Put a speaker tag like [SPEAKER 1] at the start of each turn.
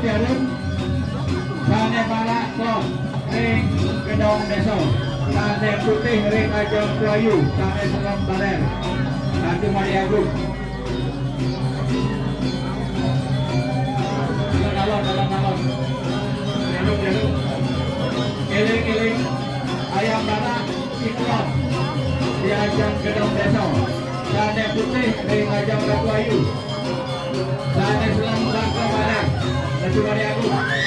[SPEAKER 1] Jarum Sane Balak Kok Ring Gedong Deso Sane Putih Ring Ajong Kuayu Sane Selam Baler Nanti Mari Agung Alon Jarum Iling Ayam Balak Iklop di Ajong Gedong Deso Sane Putih Ring Ajong Kuayu Sane Selam Baler Nanti Mari Agung